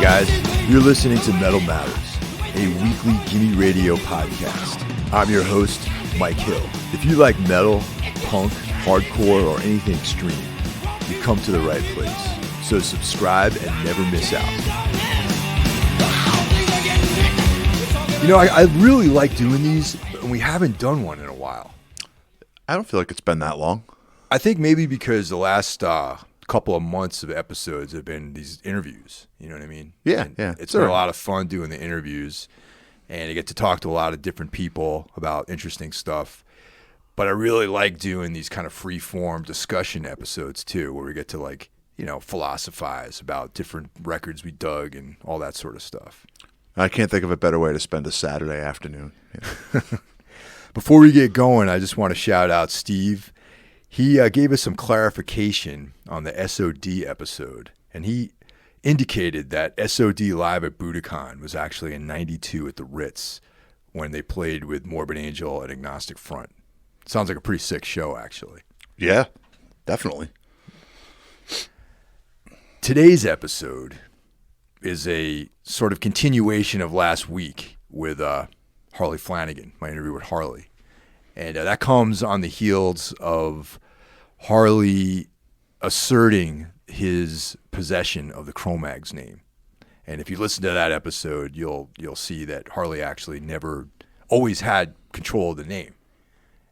guys, you're listening to Metal Matters, a weekly Gimme Radio podcast. I'm your host, Mike Hill. If you like metal, punk, hardcore, or anything extreme, you've come to the right place. So subscribe and never miss out. You know, I really like doing these, and we haven't done one in a while. I don't feel like it's been that long. I think maybe because the last couple of months of episodes have been these interviews. You know what I mean? Yeah, and yeah. It's been a lot of fun doing the interviews, and you get to talk to a lot of different people about interesting stuff. But I really like doing these kind of free-form discussion episodes too, where we get to philosophize about different records we dug and all that sort of stuff. I can't think of a better way to spend a Saturday afternoon. Yeah. Before we get going, I just want to shout out Steve. He gave us some clarification on the SOD episode, and he indicated that SOD Live at Budokan was actually in '92 at the Ritz when they played with Morbid Angel and Agnostic Front. Sounds like a pretty sick show, actually. Yeah, definitely. Today's episode is a sort of continuation of last week with Harley Flanagan, my interview with Harley. And that comes on the heels of Harley asserting his possession of the Cro Mags name. And if you listen to that episode, you'll see that Harley actually never always had control of the name.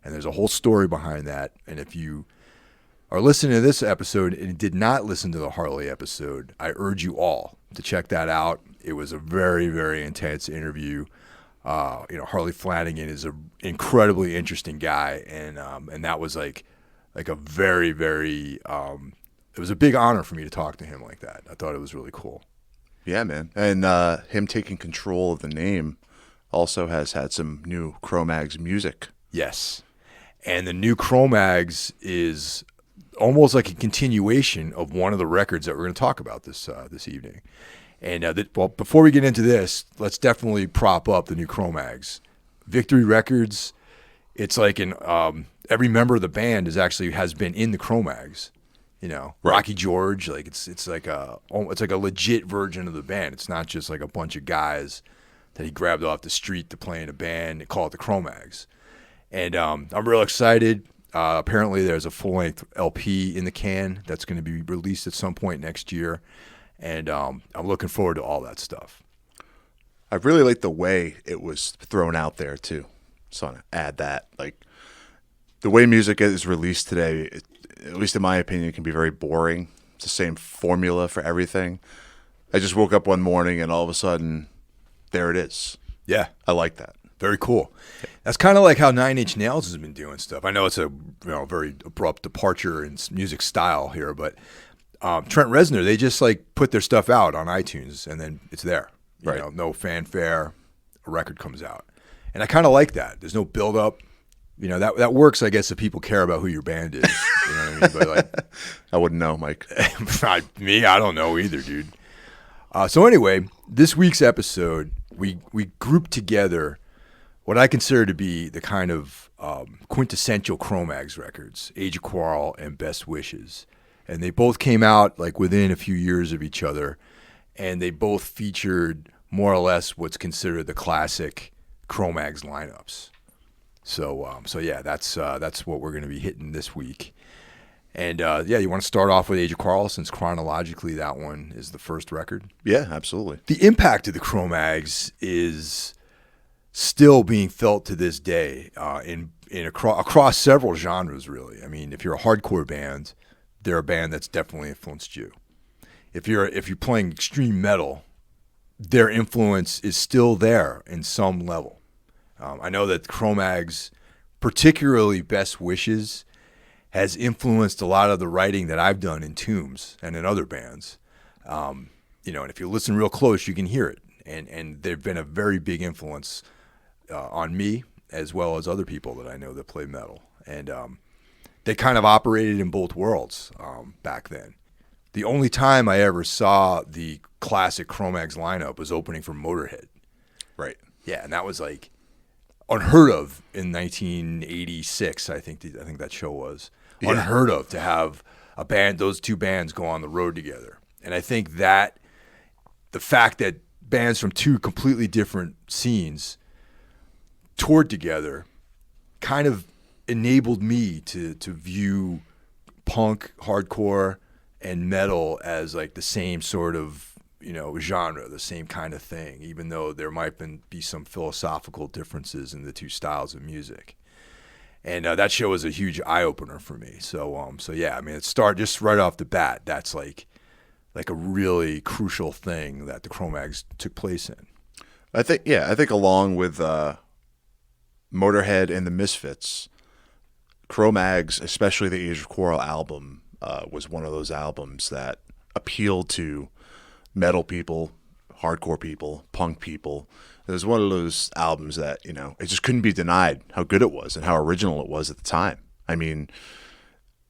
And there's a whole story behind that. And if you are listening to this episode and did not listen to the Harley episode, I urge you all to check that out. It was a very, very intense interview. Harley Flanagan is an incredibly interesting guy, and that was like a very, very it was a big honor for me to talk to him like that. I thought it was really cool. Yeah, man. And him taking control of the name also has had some new Cro Mags music. Yes. And the new Cro Mags is almost like a continuation of one of the records that we're going to talk about this evening. And before we get into this, let's definitely prop up the new Cro Mags. Victory Records, it's like every member of the band has been in the Cro Mags. You know, right. Rocky George, like it's like a legit version of the band. It's not just like a bunch of guys that he grabbed off the street to play in a band and call it the Cro Mags. And I'm real excited. Apparently, there's a full-length LP in the can that's going to be released at some point next year. And I'm looking forward to all that stuff. I really like the way it was thrown out there, too. So I want to add that. Like, the way music is released today, at least in my opinion, can be very boring. It's the same formula for everything. I just woke up one morning and all of a sudden, there it is. Yeah. I like that. Very cool. That's kind of like how Nine Inch Nails has been doing stuff. I know it's a very abrupt departure in music style here, but Trent Reznor, they just like put their stuff out on iTunes and then it's there. You know, no fanfare, a record comes out. And I kind of like that. There's no build up. You know, that works, I guess, if people care about who your band is. You know what I mean? But like, I wouldn't know, Mike. I don't know either, dude. So anyway, this week's episode, we grouped together what I consider to be the kind of quintessential Cro Mags records, Age of Quarrel and Best Wishes. And they both came out like within a few years of each other, and they both featured more or less what's considered the classic Cro Mags lineups. So yeah, that's what we're going to be hitting this week. And you want to start off with Age of Quarrel since chronologically that one is the first record? Yeah, absolutely. The impact of the Cro Mags is still being felt to this day across several genres, really. I mean, if you're a hardcore band, they're a band that's definitely influenced you. If you're playing extreme metal, their influence is still there in some level. I know that Cro Mags, particularly Best Wishes, has influenced a lot of the writing that I've done in Tombs and in other bands. And if you listen real close, you can hear it. And they've been a very big influence on me as well as other people that I know that play metal. And they kind of operated in both worlds back then. The only time I ever saw the classic Cro Mags lineup was opening for Motorhead. Right. Yeah, and that was like unheard of in 1986. I think that show was unheard of to have those two bands go on the road together. And I think that the fact that bands from two completely different scenes toured together kind of enabled me to view punk, hardcore, and metal as like the same sort of, genre, the same kind of thing, even though there might be some philosophical differences in the two styles of music. And that show was a huge eye opener for me. So yeah, I mean, it started just right off the bat. That's like a really crucial thing that the Cro Mags took place in. I think along with Motorhead and the Misfits, Cro Mags, especially the Age of Quarrel album, was one of those albums that appealed to metal people, hardcore people, punk people. It was one of those albums that, it just couldn't be denied how good it was and how original it was at the time. I mean,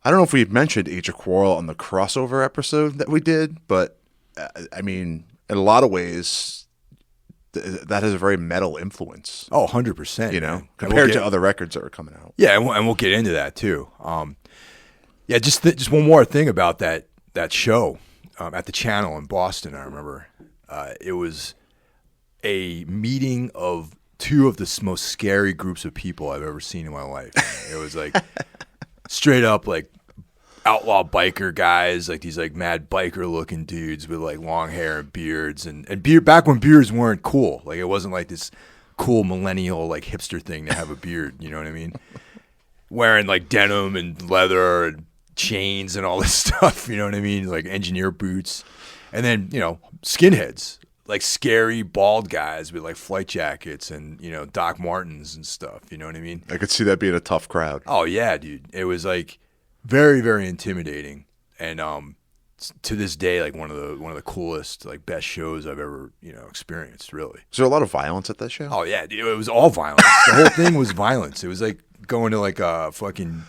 I don't know if we mentioned Age of Quarrel on the crossover episode that we did, but I mean, in a lot of ways, that has a very metal influence. Oh, 100%. Compared to other records that were coming out. Yeah, and we'll get into that too. Just one more thing about that show at the Channel in Boston. I remember it was a meeting of two of the most scary groups of people I've ever seen in my life. It was like straight up like outlaw biker guys, like these like mad biker looking dudes with like long hair and beards and beard back when beards weren't cool. Like it wasn't like this cool millennial like hipster thing to have a beard, you know what I mean? Wearing like denim and leather and chains and all this stuff, you know what I mean? Like engineer boots. And then, skinheads, like scary bald guys with like flight jackets and, Doc Martens and stuff, you know what I mean? I could see that being a tough crowd. Oh yeah, dude. It was like very, very intimidating. And to this day, like one of the coolest, like best shows I've ever, experienced, really. Was there a lot of violence at that show? Oh yeah, dude, it was all violence. The whole thing was violence. It was like going to like a fucking,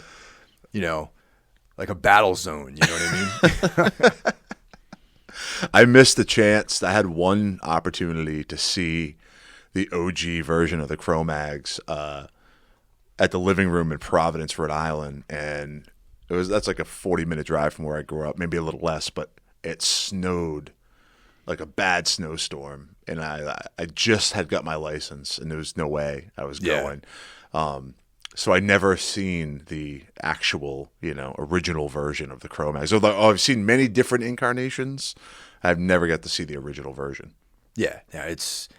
like a battle zone, you know what I mean? I missed the chance. I had one opportunity to see the OG version of the Cro Mags at the Living Room in Providence, Rhode Island, and that's like a 40-minute drive from where I grew up, maybe a little less, but it snowed like a bad snowstorm, and I just had got my license, and there was no way I was going. So I never seen the actual, original version of the Cro Mags. Although I've seen many different incarnations, I've never got to see the original version. Yeah, it's,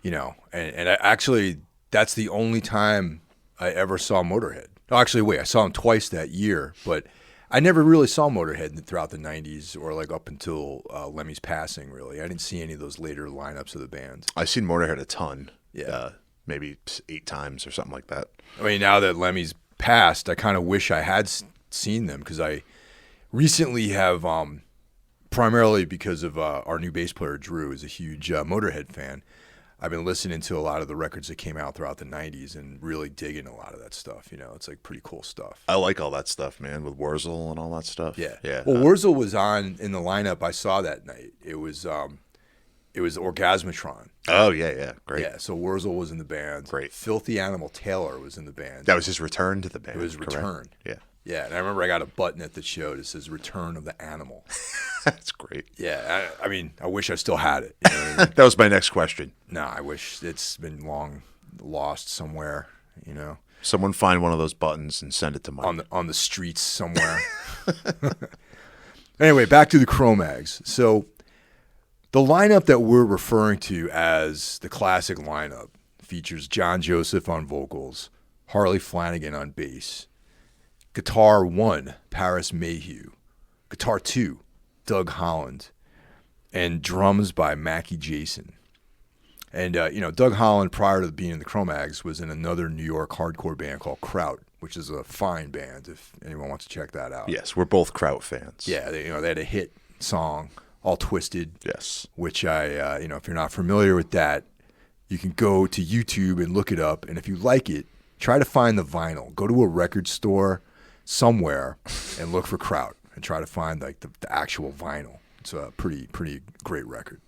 and I actually, that's the only time I ever saw Motorhead. Oh, actually, wait, I saw them twice that year, but I never really saw Motorhead throughout the 90s or like up until Lemmy's passing, really. I didn't see any of those later lineups of the band. I've seen Motorhead a ton. Yeah. Maybe 8 times or something like that. I mean, now that Lemmy's passed, I kind of wish I had seen them because I recently have, primarily because of our new bass player, Drew, is a huge Motorhead fan. I've been listening to a lot of the records that came out throughout the 90s and really digging a lot of that stuff. It's like pretty cool stuff. I like all that stuff, man, with Wurzel and all that stuff. Yeah. Yeah. Well, Wurzel was on in the lineup I saw that night. It was Orgasmatron. Oh, yeah. Great. Yeah, so Wurzel was in the band. Great. Filthy Animal Taylor was in the band. That was his return to the band. It was correct? return. Yeah. Yeah, and I remember I got a button at the show that says Return of the Animal. That's great. Yeah, I mean, I wish I still had it. You know what I mean? That was my next question. No, I wish it's been long lost somewhere, Someone find one of those buttons and send it to Mike. On the streets somewhere. Anyway, back to the Cro Mags. So the lineup that we're referring to as the classic lineup features John Joseph on vocals, Harley Flanagan on bass, Guitar 1, Paris Mayhew, Guitar 2, Doug Holland, and drums by Mackie Jason. And, Doug Holland, prior to being in the Cro Mags, was in another New York hardcore band called Kraut, which is a fine band if anyone wants to check that out. Yes, we're both Kraut fans. Yeah, they had a hit song, All Twisted. Yes. Which if you're not familiar with that, you can go to YouTube and look it up. And if you like it, try to find the vinyl. Go to a record store somewhere and look for Kraut and try to find like the actual vinyl. It's a pretty great record.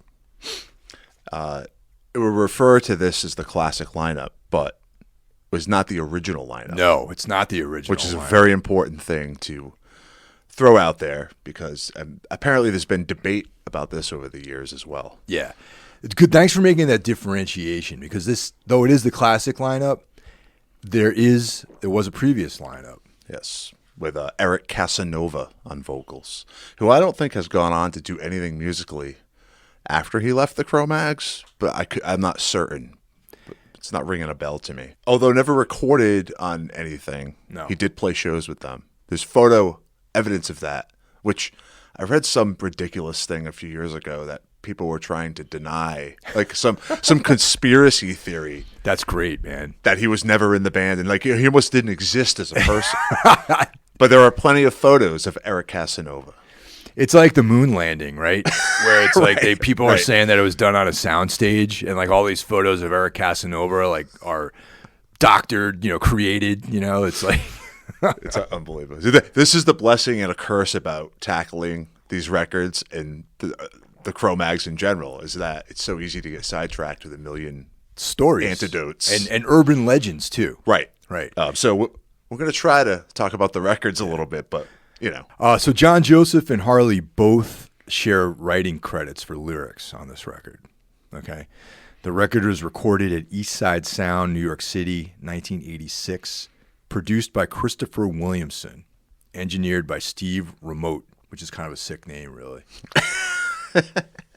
It would refer to this as the classic lineup, but it was not the original lineup. No, it's not the original Which is lineup. a very important thing to throw out there because apparently there's been debate about this over the years as well. Yeah. It's good. Thanks for making that differentiation, because this, though it is the classic lineup, there was a previous lineup. Yes, with Eric Casanova on vocals, who I don't think has gone on to do anything musically after he left the Cro Mags, but I'm not certain. It's not ringing a bell to me. Although never recorded on anything, No. He did play shows with them. There's photo evidence of that, which I read some ridiculous thing a few years ago that people were trying to deny, like some conspiracy theory. That's great, man. That he was never in the band and like he almost didn't exist as a person. But there are plenty of photos of Eric Casanova. It's like the moon landing, right? Where it's like people are right. saying that it was done on a soundstage, and like all these photos of Eric Casanova are doctored, created. It's like it's unbelievable. This is the blessing and a curse about tackling these records and the Cro Mags in general, is that it's so easy to get sidetracked with a million stories, anecdotes, and urban legends too. Right. So we're going to try to talk about the records a little bit, but so John Joseph and Harley both share writing credits for lyrics on this record. Okay. The record was recorded at East Side Sound, New York City, 1986, produced by Christopher Williamson, engineered by Steve Remote, which is kind of a sick name, really.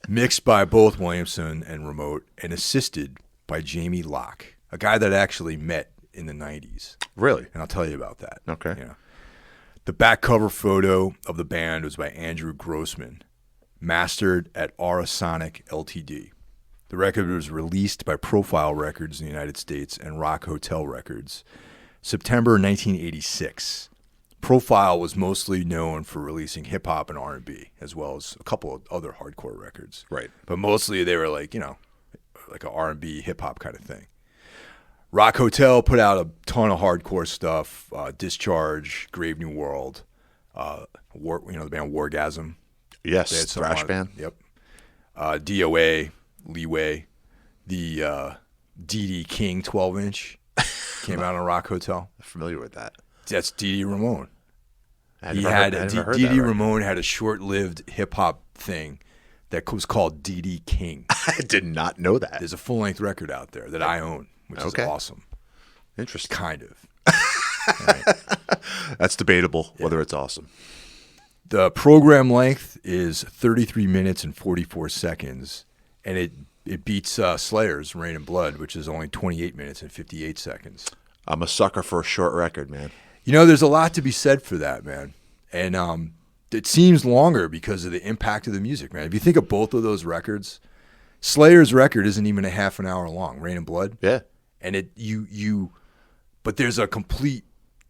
Mixed by both Williamson and Remote, and assisted by Jamie Locke, a guy that I actually met in the 90s. Really? And I'll tell you about that. Okay. The back cover photo of the band was by Andrew Grossman, mastered at Aura Sonic Ltd. The record was released by Profile Records in the United States and Rock Hotel Records, September 1986. Profile was mostly known for releasing hip-hop and R&B, as well as a couple of other hardcore records. Right. But mostly they were like, like an R&B hip-hop kind of thing. Rock Hotel put out a ton of hardcore stuff, Discharge, Grave New World, the band Wargasm. Yes, thrash band. Yep. DOA, Leeway, the D.D. King 12-inch came out on Rock Hotel. I'm familiar with that. That's D.D. Ramone. D.D. Ramone had a short-lived hip-hop thing that was called D.D. King. I did not know that. There's a full-length record out there that I own, which is awesome. Interesting. Kind of. Right. That's debatable whether it's awesome. The program length is 33 minutes and 44 seconds, and it beats Slayer's Rain and Blood, which is only 28 minutes and 58 seconds. I'm a sucker for a short record, man. There's a lot to be said for that, man. And it seems longer because of the impact of the music, man. If you think of both of those records, Slayer's record isn't even a half an hour long, Rain and Blood. Yeah. And but there's a complete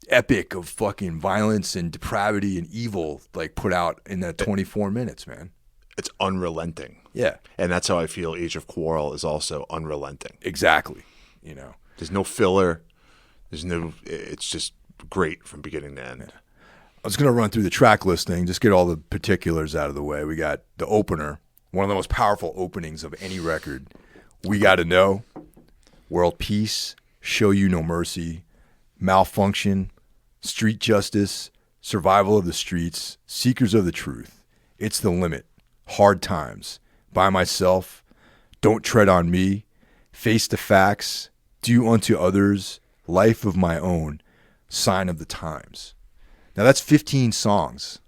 epic of fucking violence and depravity and evil like put out in that 24 minutes, man. It's unrelenting. Yeah. And that's how I feel Age of Quarrel is also unrelenting. Exactly. There's no filler. It's just great from beginning to end. Yeah. I was going to run through the track listing, just get all the particulars out of the way. We got the opener, one of the most powerful openings of any record. We Gotta Know, World Peace, Show You No Mercy, Malfunction, Street Justice, Survival of the Streets, Seekers of the Truth, It's the Limit, Hard Times, By Myself, Don't Tread on Me, Face the Facts, Do Unto Others, Life of My Own, Sign of the Times. Now that's 15 songs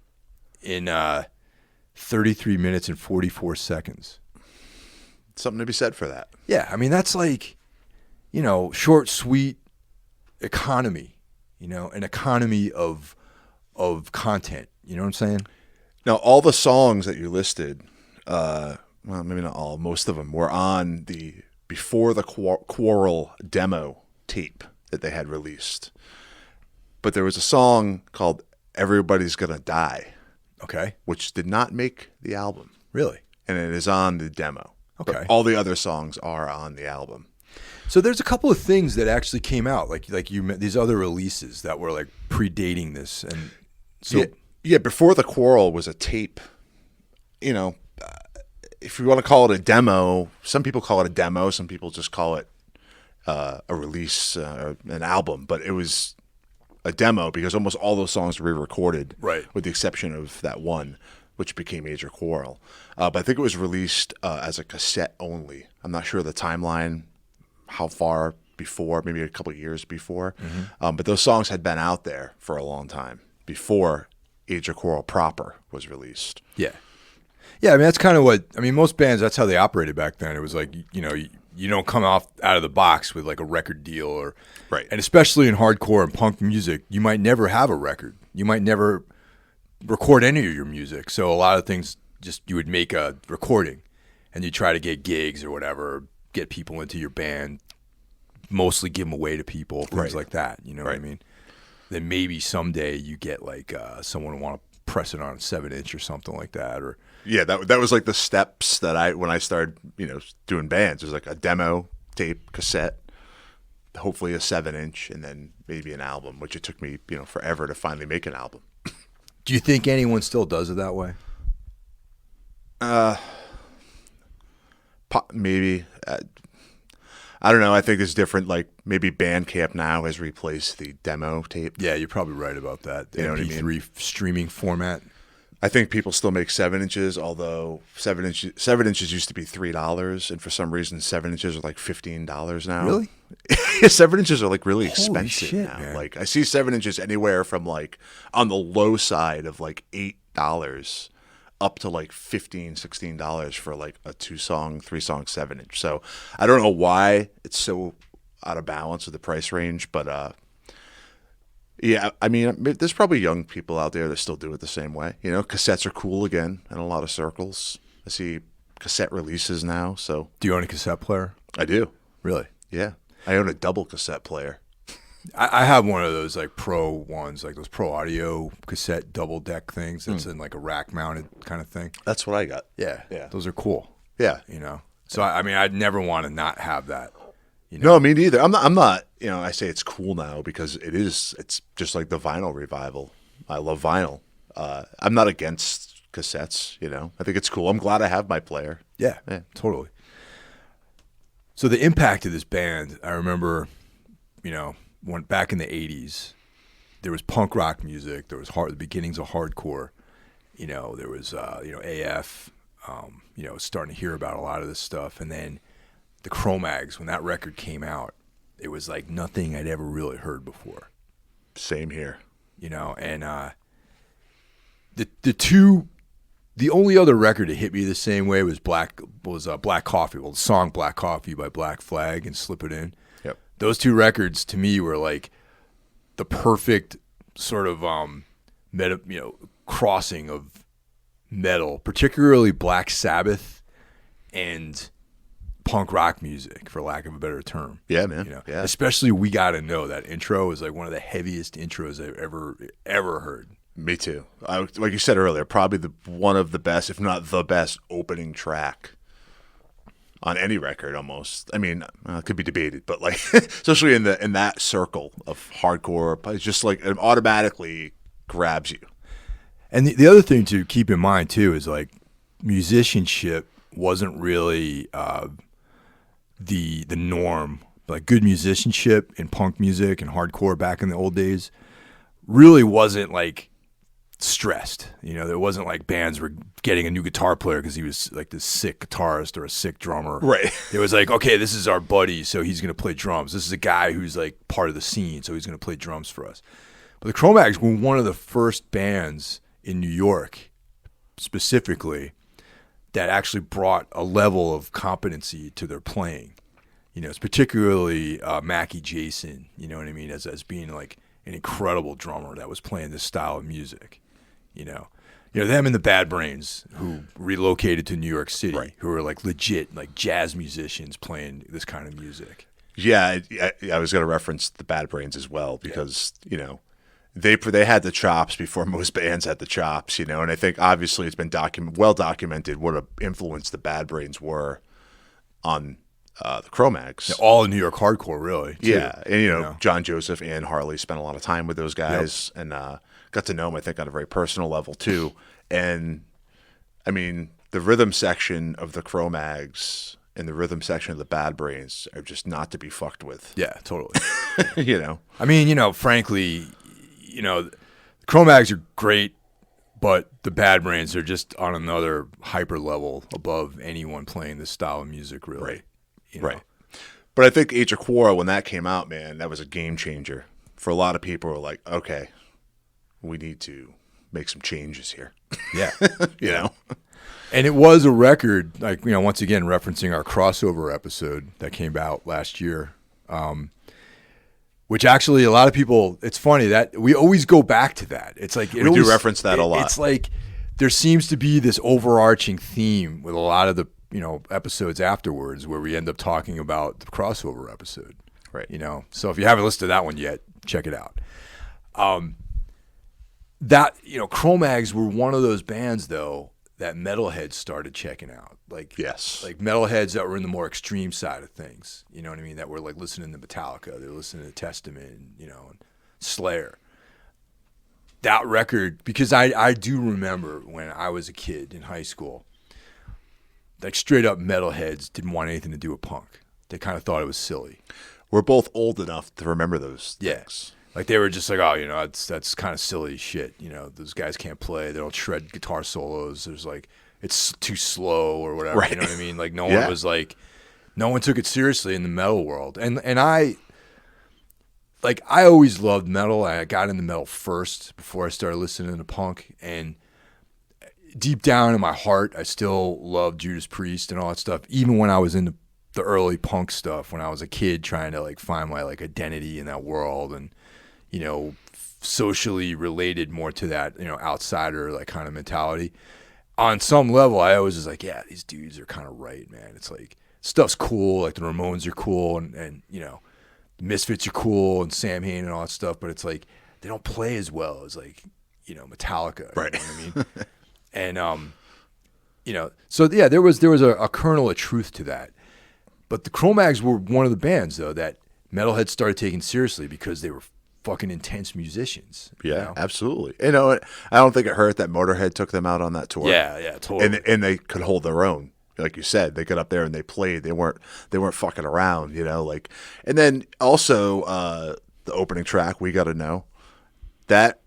in 33 minutes and 44 seconds. Something to be said for that. Yeah, I mean, that's like, short, sweet economy, an economy of content. You know what I'm saying? Now, all the songs that you listed, well, maybe not all, most of them were on the Before the Quarrel demo tape that they had released. But there was a song called Everybody's Gonna Die. Okay. Which did not make the album. Really? And it is on the demo. Okay. But all the other songs are on the album. So there's a couple of things that actually came out, like these other releases that were like predating this, and so yeah. Before the Quarrel was a tape. If you want to call it a demo, some people call it a demo. Some people just call it a release or an album. But it was a demo because almost all those songs were re-recorded, Right. with the exception of that one, which became Major Quarrel. But I think it was released as a cassette only. I'm not sure the timeline, how far before, maybe a couple of years before. But those songs had been out there for a long time before Age of Quarrel proper was released. Yeah. Yeah, I mean, that's kind of what, I mean, most bands, that's how they operated back then. It was like, you don't come off out of the box with like a record deal or, Right. And especially in hardcore and punk music, you might never have a record. You might never record any of your music. So a lot of things, just you would make a recording and you try to get gigs or whatever, get people into your band, mostly give them away to people, things Right. like that. You know what I mean? Then maybe someday you get like someone want to press it on a 7-inch or something like that, or Yeah, that was like the steps that when I started, doing bands. It was like a demo tape, cassette, hopefully a 7-inch, and then maybe an album, which it took me, forever to finally make an album. do you think anyone still does it that way? Maybe. I don't know. I think it's different. Like maybe Bandcamp now has replaced the demo tape. Yeah, you're probably right about that. The You know what I MP3 mean? streaming format. I think people still make 7-inches, although 7-inches used to be $3, and for some reason 7-inches are like $15 now. Really? Yeah, 7-inches are like really Holy expensive shit, now. man. Like I see 7-inches anywhere from like on the low side of like $8 up to like $15, $16 for like a 2-song, 3-song 7-inch. So I don't know why it's so out of balance with the price range, but yeah, I mean, there's probably young people out there that still do it the same way. Cassettes are cool again in a lot of circles. I see cassette releases now, so Do you own a cassette player? I do. Really? Yeah, I own a double cassette player. I have one of those like pro ones, like those pro audio cassette double deck things that's in like a rack mounted kind of thing. That's what I got. Yeah. Yeah. Those are cool. Yeah. So I mean, I'd never want to not have that. No, me neither. I'm not. I say it's cool now because it is. It's just like the vinyl revival. I love vinyl. I'm not against cassettes. I think it's cool. I'm glad I have my player. Yeah, totally. So the impact of this band, I remember, when back in the 80s, there was punk rock music. There was the beginnings of hardcore. There was, AF, starting to hear about a lot of this stuff. And then the Cro Mags, when that record came out, it was like nothing I'd ever really heard before. Same here. And the only other record that hit me the same way was Black Coffee. Well, the song Black Coffee by Black Flag and Slip It In. Yep. Those two records to me were like the perfect sort of crossing of metal, particularly Black Sabbath and punk rock music, for lack of a better term. Yeah, man. Yeah. Especially We Gotta Know. That intro is like one of the heaviest intros I've ever heard. Me too. Like you said earlier, probably one of the best, if not the best, opening track on any record. Almost. I mean, it could be debated, but like, especially in that circle of hardcore, it's just like it automatically grabs you. And the other thing to keep in mind too is like musicianship wasn't really the norm. Like good musicianship in punk music and hardcore back in the old days really wasn't like stressed. There wasn't like bands were getting a new guitar player because he was like this sick guitarist or a sick drummer. Right. It was like, okay, this is our buddy, so he's going to play drums. This is a guy who's like part of the scene, so he's going to play drums for us. But the Cro Mags were one of the first bands in New York specifically that actually brought a level of competency to their playing. It's particularly Mackie Jason, you know what I mean, as being like an incredible drummer that was playing this style of music. Them and the Bad Brains, who relocated to New York City, Right. who are like legit like jazz musicians playing this kind of music. Yeah, I was going to reference the Bad Brains as well because they had the chops before most bands had the chops, and I think obviously it's been well documented what an influence the Bad Brains were on the Cro Mags. All in New York hardcore, really. Too. Yeah, and John Joseph and Harley spent a lot of time with those guys, and got to know them, I think, on a very personal level too. And I mean, the rhythm section of the Cro Mags and the rhythm section of the Bad Brains are just not to be fucked with. Yeah, totally. I mean, frankly, the Cro Mags are great, but the Bad Brains are just on another hyper level above anyone playing this style of music, really. Right. You know? Right. But I think Age of Quarrel, when that came out, man, that was a game changer. For a lot of people who were like, okay, we need to make some changes here. Yeah. you know? And it was a record, like, once again, referencing our crossover episode that came out last year, which actually a lot of people, it's funny that we always go back to that. It's like, we do reference that a lot. It's like there seems to be this overarching theme with a lot of the, episodes afterwards where we end up talking about the crossover episode. Right. So if you haven't listened to that one yet, check it out. Cro Mags were one of those bands, though, that metalheads started checking out. Yes. Like metalheads that were in the more extreme side of things. You know what I mean? That were like listening to Metallica, they were listening to Testament, and Slayer. That record, because I do remember when I was a kid in high school, like straight up metalheads didn't want anything to do with punk. They kind of thought it was silly. We're both old enough to remember those things. Like they were just like, oh, that's kind of silly shit. Those guys can't play. They don't shred guitar solos. There's like, it's too slow or whatever. Right. You know what I mean? Like no one was like, no one took it seriously in the metal world. And I always loved metal. I got into metal first before I started listening to punk. And deep down in my heart, I still loved Judas Priest and all that stuff. Even when I was into the early punk stuff, when I was a kid trying to like find my like identity in that world and, socially related more to that, outsider like kind of mentality. On some level, I always was like, yeah, these dudes are kind of right, man. It's like stuff's cool. Like the Ramones are cool and the Misfits are cool and Sam Hain and all that stuff. But it's like, they don't play as well as like, Metallica. Right. You know what I mean? And, so yeah, there was a kernel of truth to that. But the Cro Mags were one of the bands, though, that metalheads started taking seriously because they were fucking intense musicians. Yeah, absolutely. I don't think it hurt that Motorhead took them out on that tour. Yeah, totally. And they could hold their own. Like you said, they got up there and they played. They weren't fucking around, And then also the opening track, We Gotta Know, that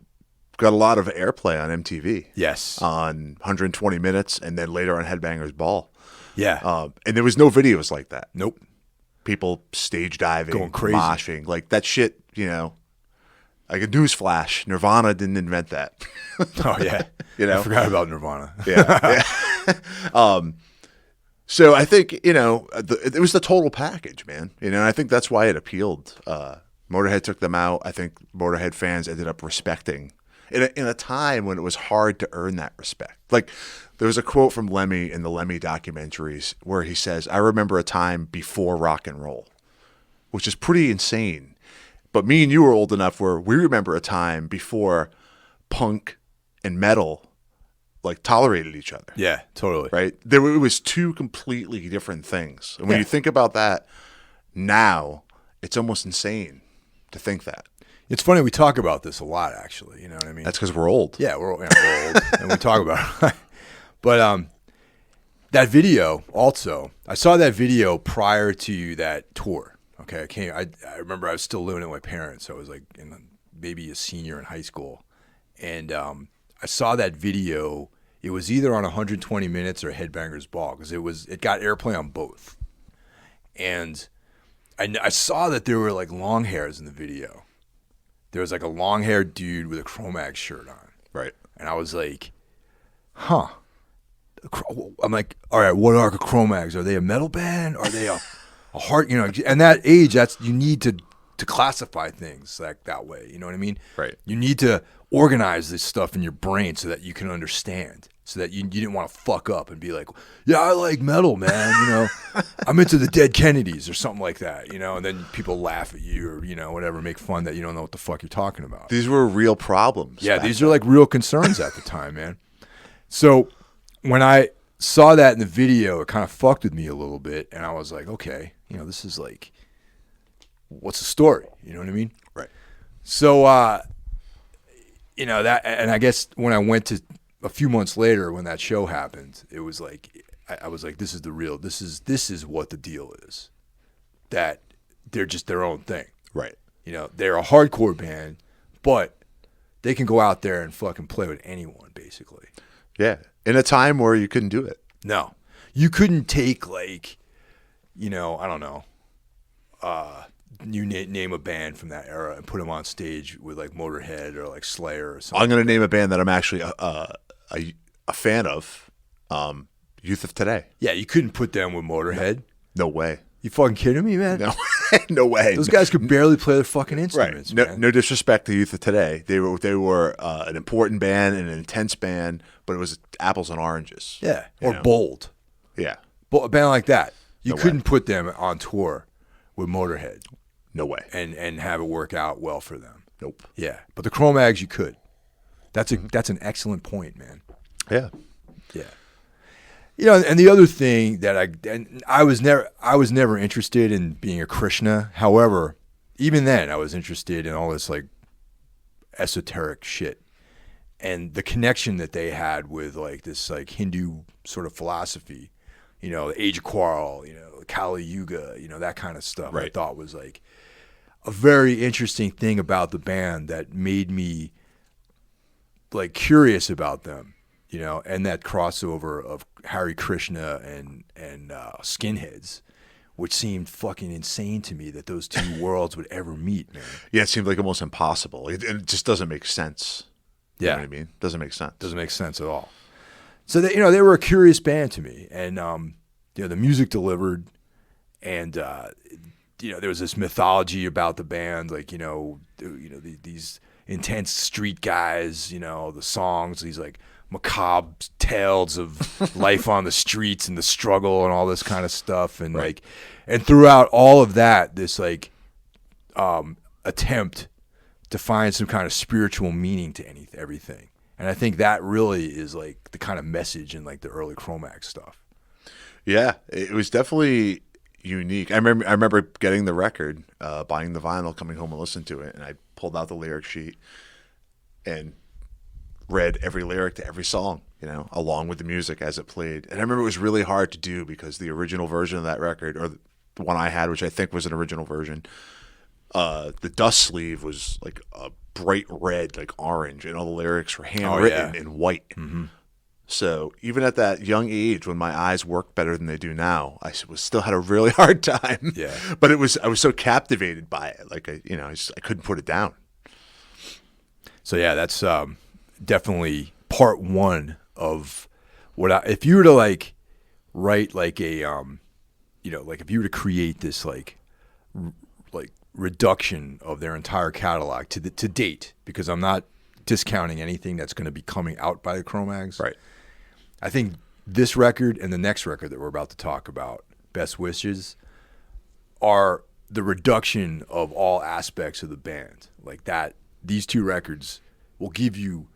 got a lot of airplay on MTV. Yes. On 120 Minutes and then later on Headbangers Ball. Yeah. And there was no videos like that. Nope. People stage diving, going crazy, moshing, like that shit, like a newsflash. Nirvana didn't invent that. Oh yeah. I forgot about Nirvana. Yeah. So I think, it was the total package, man. And I think that's why it appealed. Motorhead took them out. I think Motorhead fans ended up respecting in a time when it was hard to earn that respect. Like there was a quote from Lemmy in the Lemmy documentaries where he says, I remember a time before rock and roll, which is pretty insane. But me and you were old enough where we remember a time before punk and metal like tolerated each other. Yeah, totally. Right? It was two completely different things. And when you think about that now, it's almost insane to think that. It's funny, we talk about this a lot, actually. You know what I mean? That's because we're old. Yeah, we're old, and we talk about it. But that video also, I saw that video prior to that tour. Okay, I remember I was still living with my parents. I was like maybe a senior in high school. And I saw that video. It was either on 120 Minutes or Headbangers Ball because it got airplay on both. And I saw that there were like long hairs in the video. There was like a long-haired dude with a Cro Mags shirt on. Right. And I was like, huh. I'm like, all right, what are Cro Mags? Are they a metal band? Are they a heart? And that age, you need to classify things like that way. You know what I mean? Right. You need to organize this stuff in your brain so that you can understand. So that you didn't want to fuck up and be like, yeah, I like metal, man. I'm into the Dead Kennedys or something like that. And then people laugh at you or whatever, make fun that you don't know what the fuck you're talking about. These were real problems. Yeah, these are like real concerns at the time, man. So when I saw that in the video, it kind of fucked with me a little bit, and I was like, okay, this is like, what's the story? You know what I mean? Right. So, that, and I guess when I went to a few months later when that show happened, it was like, I was like, this is what the deal is. That they're just their own thing. Right. They're a hardcore band, but they can go out there and fucking play with anyone, basically. Yeah. In a time where you couldn't do it. No. You couldn't take, like, I don't know, you name a band from that era and put them on stage with, like, Motorhead or, like, Slayer or something. I'm going to name a band that I'm actually a fan of, Youth of Today. Yeah, you couldn't put them with Motorhead. No way. You fucking kidding me, man? No, no way. Those guys could barely play their fucking instruments, right. man. No disrespect to Youth of Today. They were an important band and an intense band, but it was apples and oranges. Yeah, or Bold. Yeah. A band like that. You No couldn't way. put them on tour with Motorhead. No way. And have it work out well for them. Nope. Yeah, but the Cro Mags you could. That's an excellent point, man. Yeah. Yeah. And the other thing that I was never interested in being a Krishna. However, even then I was interested in all this, like, esoteric shit and the connection that they had with, like, this, like, Hindu sort of philosophy. The Age of Quarrel, Kali Yuga, that kind of stuff. Right. I thought was, like, a very interesting thing about the band that made me, like, curious about them, and that crossover of Hare Krishna and skinheads, which seemed fucking insane to me that those two worlds would ever meet, man. Yeah, it seemed like almost impossible. It just doesn't make sense. You Yeah. know what I mean? Doesn't make sense. Doesn't make sense at all. So they were a curious band to me, and the music delivered, and there was this mythology about the band, like these intense street guys, the songs, these, like, macabre tales of life on the streets and the struggle and all this kind of stuff, and Right. and throughout all of that, this, like, attempt to find some kind of spiritual meaning to everything. And I think that really is, like, the kind of message in, like, the early Cro Mags stuff. Yeah, it was definitely unique. I remember getting the record, buying the vinyl, coming home and listening to it, and I pulled out the lyric sheet and read every lyric to every song, along with the music as it played. And I remember it was really hard to do because the original version of that record, or the one I had, which I think was an original version, the dust sleeve was like a bright red, like orange, and all the lyrics were handwritten in white. Mm-hmm. So even at that young age, when my eyes work better than they do now, I still had a really hard time. Yeah. But I was so captivated by it, like I couldn't put it down. So yeah, that's definitely part one of what if you were to, like, write, like, a like, if you were to create this, like reduction of their entire catalog to date, because I'm not discounting anything that's going to be coming out by the Cro Mags. Right. I think this record and the next record that we're about to talk about, Best Wishes, are the reduction of all aspects of the band. Like that, these two records will give you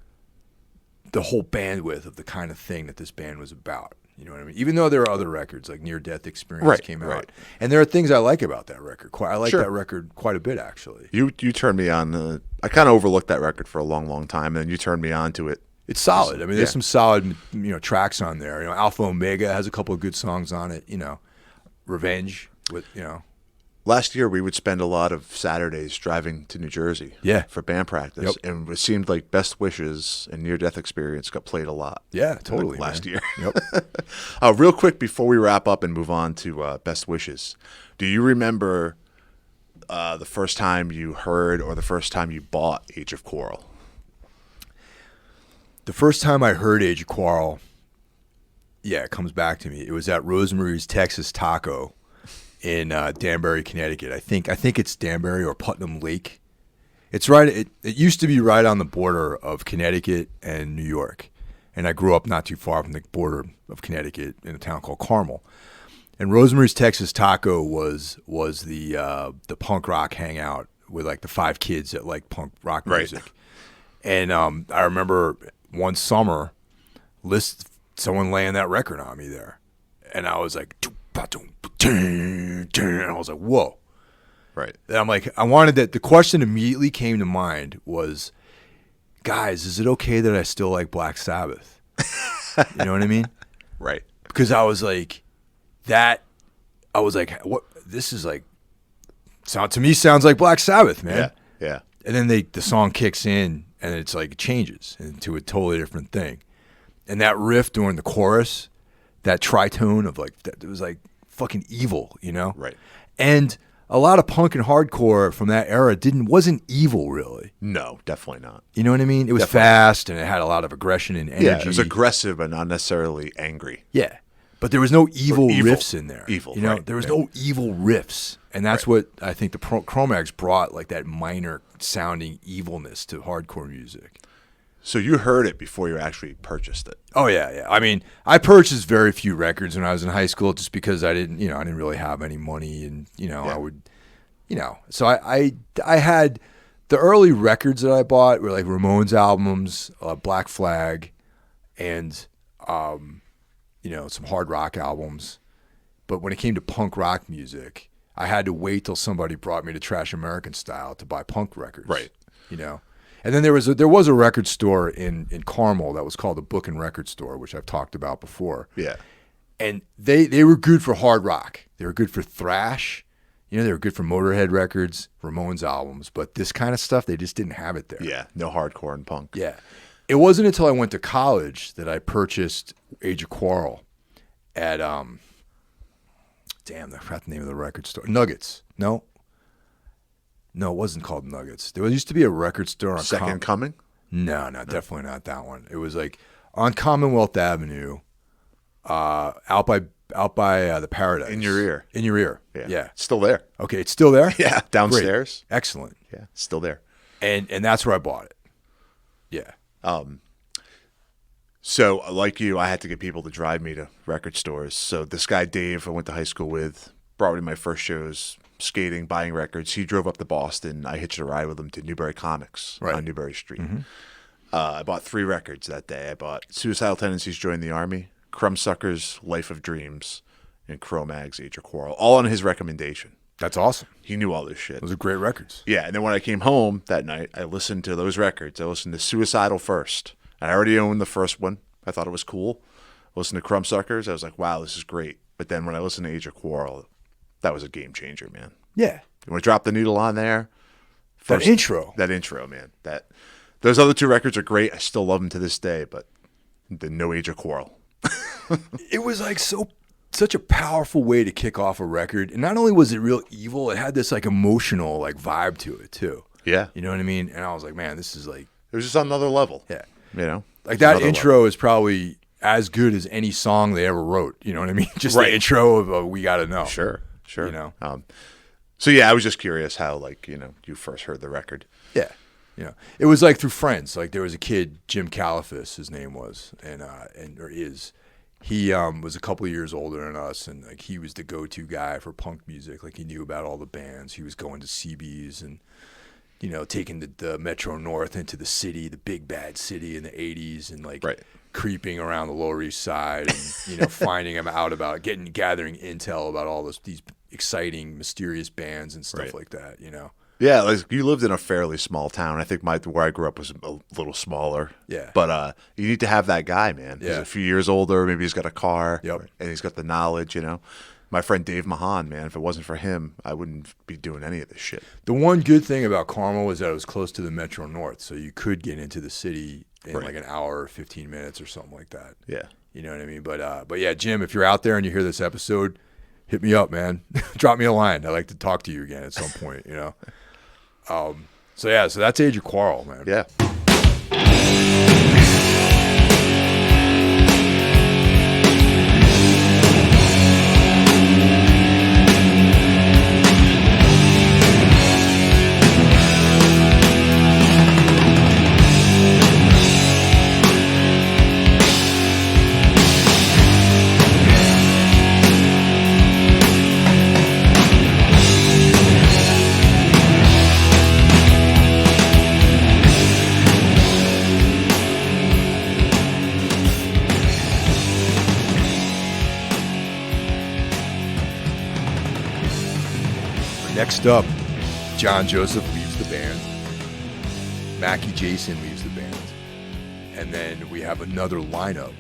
the whole bandwidth of the kind of thing that this band was about. You know what I mean? Even though there are other records, like Near Death Experience came out. And there are things I like about that record. I like that record quite a bit, actually. You turned me on. I kind of overlooked that record for a long, long time, and then you turned me on to it. It's solid. I mean, there's some solid, tracks on there. Alpha Omega has a couple of good songs on it. Revenge with, Last year, we would spend a lot of Saturdays driving to New Jersey for band practice. Yep. And it seemed like Best Wishes and Near Death Experience got played a lot. Yeah, totally. Last year. Yep. Real quick, before we wrap up and move on to Best Wishes, do you remember the first time you heard or the first time you bought Age of Quarrel? The first time I heard Age of Quarrel, it comes back to me. It was at Rosemary's Texas Taco in Danbury, Connecticut. I think it's Danbury or Putnam Lake. It's right. It used to be right on the border of Connecticut and New York, and I grew up not too far from the border of Connecticut in a town called Carmel. And Rosemary's Texas Taco was the punk rock hangout with, like, the five kids that like punk rock music. Right. And I remember one summer, someone laying that record on me there, and I was like, and I was like, whoa. Right. And I'm like, I wanted that. The question immediately came to mind was, guys, is it okay that I still like Black Sabbath? You know what I mean? Right. Because I was like, what? This is like, to me sounds like Black Sabbath, man. Yeah. And then the song kicks in, and it's like it changes into a totally different thing. And that riff during the chorus, that tritone of like that, it was like fucking evil, you know? Right. And a lot of punk and hardcore from that era wasn't evil really. No, definitely not. You know what I mean? It was fast and it had a lot of aggression and energy. Yeah, it was aggressive but not necessarily angry. Yeah. But there was no evil riffs in there. Evil, you know, right. There was no evil riffs. And that's what I think the Cro Mags brought, like that minor sounding evilness to hardcore music. So you heard it before you actually purchased it? Oh yeah. I mean, I purchased very few records when I was in high school, just because I didn't really have any money, and I would, So I had the early records that I bought were like Ramones albums, Black Flag, and some hard rock albums. But when it came to punk rock music, I had to wait till somebody brought me to Trash American Style to buy punk records. Right. And then there was a record store in Carmel that was called the Book and Record Store, which I've talked about before. Yeah. And they were good for hard rock. They were good for thrash. They were good for Motorhead records, Ramones albums. But this kind of stuff, they just didn't have it there. Yeah, no hardcore and punk. Yeah. It wasn't until I went to college that I purchased Age of Quarrel at, I forgot the name of the record store. Nuggets. No, it wasn't called Nuggets. There used to be a record store on Second Coming? No, definitely not that one. It was like on Commonwealth Avenue, out by the Paradise. In Your Ear. In Your Ear. Yeah. It's still there. Okay, it's still there? Yeah, downstairs. Great. Excellent. Yeah, it's still there. And that's where I bought it. Yeah. So like you, I had to get people to drive me to record stores. So this guy Dave I went to high school with brought me to my first shows, skating, buying records. He drove up to Boston. I hitched a ride with him to Newbury Comics on Newbury Street. Mm-hmm. I bought 3 records that day. I bought Suicidal Tendencies, Join the Army, Crumbsuckers, Life of Dreams, and Cro Mags, Age of Quarrel, all on his recommendation. That's awesome. He knew all this shit. Those are great records. Yeah, and then when I came home that night, I listened to those records. I listened to Suicidal first. I already owned the first one. I thought it was cool. I listened to Crumbsuckers. I was like, wow, this is great. But then when I listened to Age of Quarrel, that was a game changer, man. Yeah. When I dropped the needle on there. That intro, man. Those other 2 records are great. I still love them to this day, but no Age of Quarrel. It was like such a powerful way to kick off a record. And not only was it real evil, it had this like emotional like vibe to it too. Yeah. You know what I mean? And I was like, man, this is like... It was just on another level. Yeah. Like that intro is probably as good as any song they ever wrote. You know what I mean? Just the intro of We Gotta Know. Sure. So yeah, I was just curious how you first heard the record. Yeah. It was like through friends. Like there was a kid, Jim Caliphus, his name was, or is. He was a couple of years older than us, and like he was the go-to guy for punk music. Like he knew about all the bands. He was going to CBs and taking the Metro North into the city, the big bad city in the 80s, and like creeping around the Lower East Side and finding them out about gathering intel about all these exciting, mysterious bands and stuff like that. Yeah, like you lived in a fairly small town. I think where I grew up was a little smaller. Yeah. But you need to have that guy, man. He's a few years older. Maybe he's got a car. Yep. And he's got the knowledge, My friend Dave Mahan, man, if it wasn't for him, I wouldn't be doing any of this shit. The one good thing about Carmel was that it was close to the Metro North, so you could get into the city in like an hour or 15 minutes or something like that. Yeah. You know what I mean? But yeah, Jim, if you're out there and you hear this episode, hit me up, man. Drop me a line. I'd like to talk to you again at some point, So that's Age of Quarrel, man. Yeah. Next up, John Joseph leaves the band. Mackie Jason leaves the band. And then we have another lineup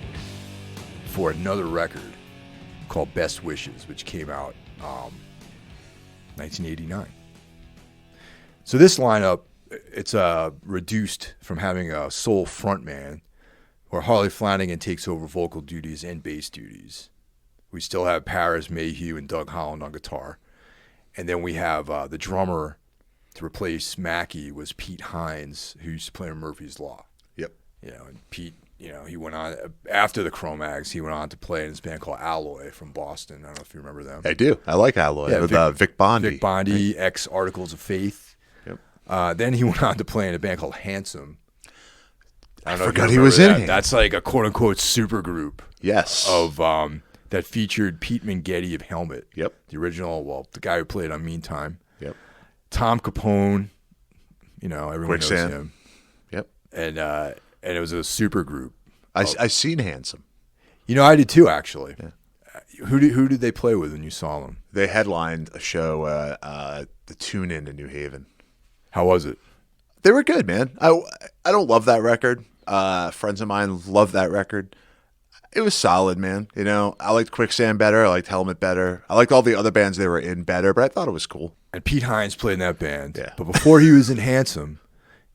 for another record called Best Wishes, which came out 1989. So this lineup, it's reduced from having a sole frontman, where Harley Flanagan takes over vocal duties and bass duties. We still have Paris Mayhew and Doug Holland on guitar. And then we have the drummer to replace Mackey was Pete Hines, who used to play in Murphy's Law. Yep. And Pete, he went on, after the Cro Mags, he went on to play in this band called Alloy from Boston. I don't know if you remember them. I do. I like Alloy with Vic Bondi. Vic Bondi, ex-Articles of Faith. Yep. Then he went on to play in a band called Handsome. I forgot he was in it. That's like a quote-unquote super group. Yes. Of that featured Pete Menghetti of Helmet. Yep. The original, the guy who played on Meantime. Yep. Tom Capone, everyone Quicksand. knows him. Yep. And it was a super group. I seen Handsome. I did too, actually. Yeah. Who did they play with when you saw them? They headlined a show, the Tune In New Haven. How was it? They were good, man. I don't love that record. Friends of mine love that record. It was solid, man. I liked Quicksand better. I liked Helmet better. I liked all the other bands they were in better, but I thought it was cool. And Pete Hines played in that band. Yeah. But before he was in Handsome,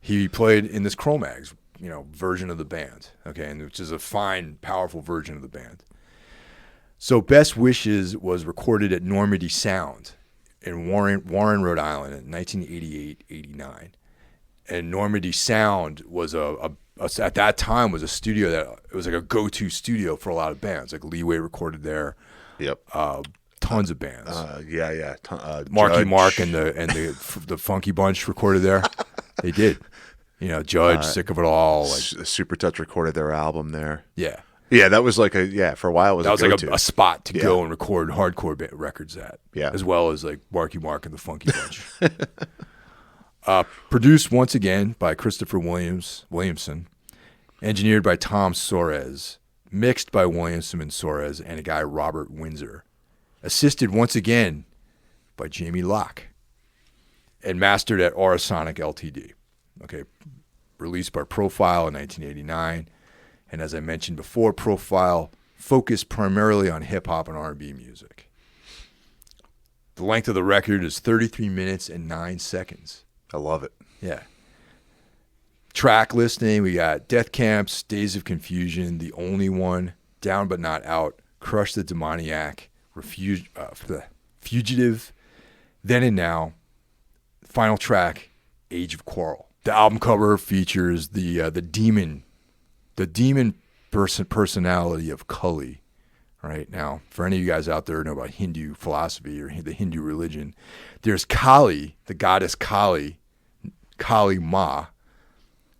he played in this Cro Mags, version of the band. Okay, and which is a fine, powerful version of the band. So Best Wishes was recorded at Normandy Sound in Warren, Rhode Island in 1988-89. And Normandy Sound was at that time was a studio that it was like a go-to studio for a lot of bands. Like Leeway recorded there. Yep. Tons of bands. Yeah. Marky Judge. Mark and the Funky Bunch recorded there. They did. Judge, Sick of It All. Super Touch recorded their album there. Yeah. Yeah, that was like for a while it was that was go-to. like a spot to go and record hardcore records at. Yeah. As well as like Marky Mark and the Funky Bunch. Produced once again by Christopher Williamson. Engineered by Tom Soares. Mixed by Williamson and Soares and a guy Robert Windsor. Assisted once again by Jamie Locke. And mastered at Aurosonic Ltd. Okay. Released by Profile in 1989. And as I mentioned before, Profile focused primarily on hip-hop and R&B music. The length of the record is 33 minutes and 9 seconds. I love it. Yeah. Track listing, we got Death Camps, Days of Confusion, The Only One, Down But Not Out, Crush the Demoniac, Fugitive, Then and Now, final track, Age of Quarrel. The album cover features the demon personality of Kali. Right now, for any of you guys out there who know about Hindu philosophy or the Hindu religion, there's Kali, the goddess Kali Ma,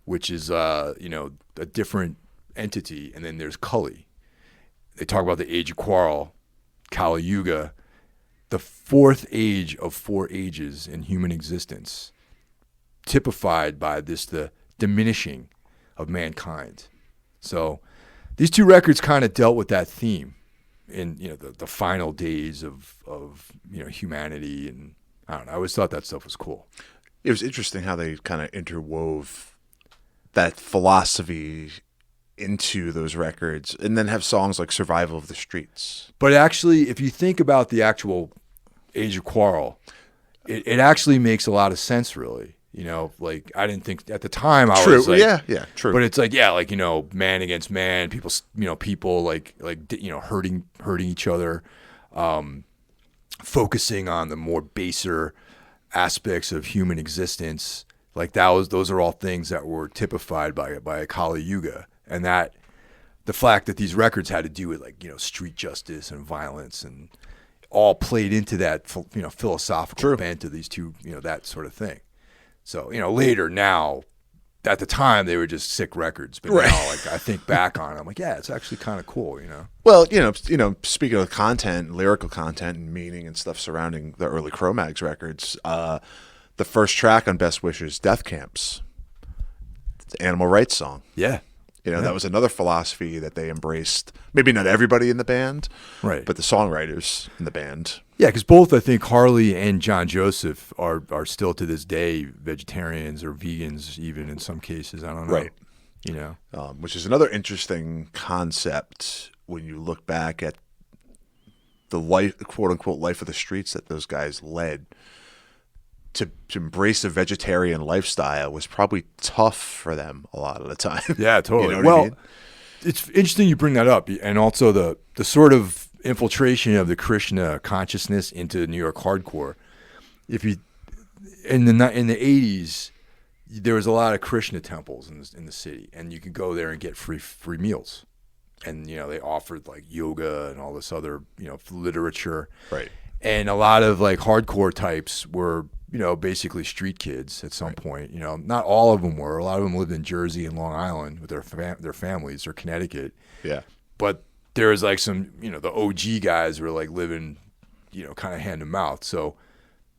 which is a different entity, and then there's Kali. They talk about the Age of Quarrel, Kali Yuga, the fourth age of 4 ages in human existence, typified by the diminishing of mankind. So these two records kind of dealt with that theme in the final days of humanity, and I don't know. I always thought that stuff was cool. It was interesting how they kind of interwove that philosophy into those records, and then have songs like "Survival of the Streets." But actually, if you think about the actual Age of Quarrel, it actually makes a lot of sense, really. Like I didn't think at the time. I was like, yeah, true. But it's like, man against man. People, people hurting each other, focusing on the more baser aspects of human existence. Like those are all things that were typified by Kali Yuga, and that the fact that these records had to do with street justice and violence and all played into that philosophical bent of these two, that sort of thing. So, later now, at the time, they were just sick records. But now, I think back on it, I'm like, yeah, it's actually kind of cool, Well, speaking of content, lyrical content and meaning and stuff surrounding the early Cro Mags records, the first track on Best Wishes, Death Camps, it's an animal rights song. Yeah. That was another philosophy that they embraced. Maybe not everybody in the band, right? But the songwriters in the band. Yeah, because both, I think, Harley and John Joseph are still to this day vegetarians or vegans, even in some cases. I don't know. Right. Which is another interesting concept when you look back at the life, quote unquote, life of the streets that those guys led. to embrace a vegetarian lifestyle was probably tough for them a lot of the time. Yeah, totally. You know what I mean? It's interesting you bring that up, and also the sort of infiltration of the Krishna consciousness into New York hardcore. If you in the 80s, there was a lot of Krishna temples in the city, and you could go there and get free meals, and they offered like yoga and all this other literature, Right. And a lot of like hardcore types were basically street kids at some point. Not all of them were. A lot of them lived in Jersey and Long Island with their families, or Connecticut. Yeah. But there was like some, the OG guys were like living, kind of hand to mouth. So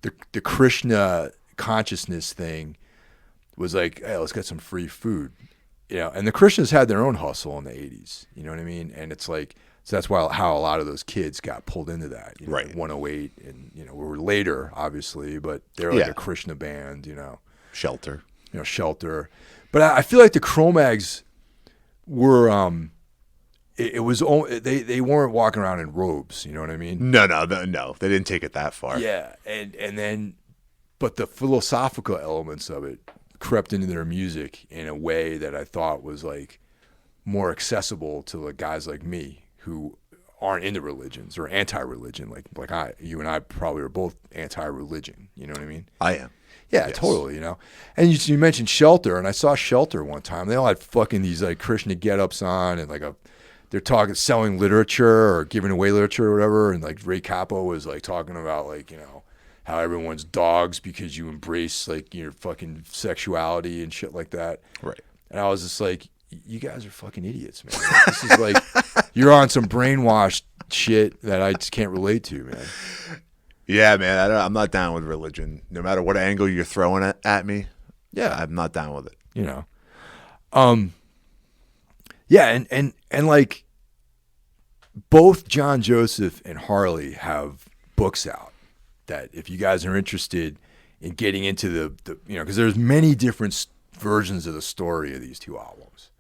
the Krishna consciousness thing was like, hey, let's get some free food. And the Krishnas had their own hustle in the 80s. You know what I mean? And it's like, so that's how a lot of those kids got pulled into that. Right. 108 and, we were later, obviously, but they're like a Krishna band, Shelter. Shelter. But I feel like the Cro Mags were, it was they weren't walking around in robes. You know what I mean? No, they didn't take it that far. Yeah, and then, but the philosophical elements of it crept into their music in a way that I thought was like more accessible to like guys like me who aren't into religions or anti-religion. Like you and I probably are both anti-religion. You know what I mean? I am. Yeah, yes. Totally, And you mentioned Shelter, and I saw Shelter one time. They all had fucking these like Krishna get-ups on, and like they're selling literature or giving away literature or whatever, and like Ray Capo was like talking about like, how everyone's dogs because you embrace like your fucking sexuality and shit like that. Right. And I was just like, you guys are fucking idiots, man. Like, this is like, you're on some brainwashed shit that I just can't relate to, man. Yeah, man. I'm not down with religion. No matter what angle you're throwing at me. Yeah. I'm not down with it. Yeah. And like both John Joseph and Harley have books out that if you guys are interested in getting into the because there's many different versions of the story of these two albums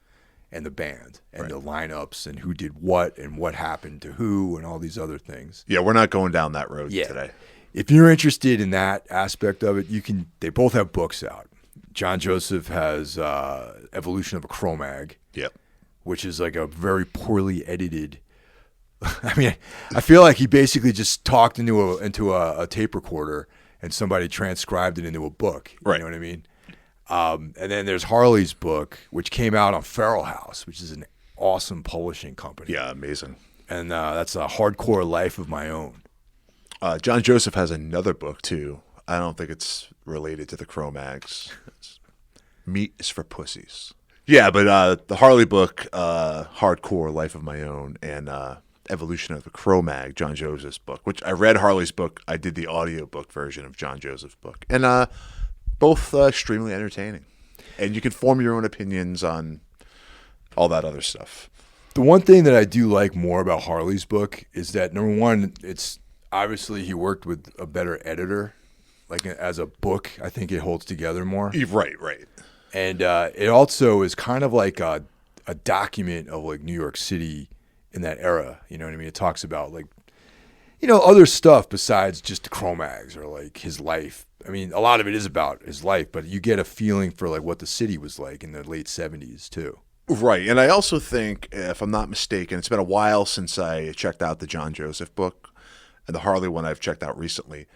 and the band and the lineups and who did what and what happened to who and all these other things. Yeah, we're not going down that road today. If you're interested in that aspect of it, they both have books out. John Joseph has Evolution of a Cro Mag, which is like a very poorly edited. I mean, I feel like he basically just talked into a tape recorder and somebody transcribed it into a book. You know what I mean? And then there's Harley's book, which came out on Feral House, which is an awesome publishing company. Yeah, amazing. And that's a hardcore life of my own. John Joseph has another book, too. I don't think it's related to the Cro Mags. Meat is for pussies. Yeah, but the Harley book, Hardcore Life of My Own, and Evolution of the Cro Mag, John Joseph's book, which I read Harley's book. I did the audiobook version of John Joseph's book. And both extremely entertaining. And you can form your own opinions on all that other stuff. The one thing that I do like more about Harley's book is that, number one, it's obviously he worked with a better editor. Like as a book, I think it holds together more. Right. And it also is kind of like a document of like New York City in that era. You know what I mean? It talks about like, other stuff besides just the Cro Mags or like his life. I mean, a lot of it is about his life, but you get a feeling for like what the city was like in the late 70s too. Right. And I also think, if I'm not mistaken, it's been a while since I checked out the John Joseph book, and the Harley one I've checked out recently.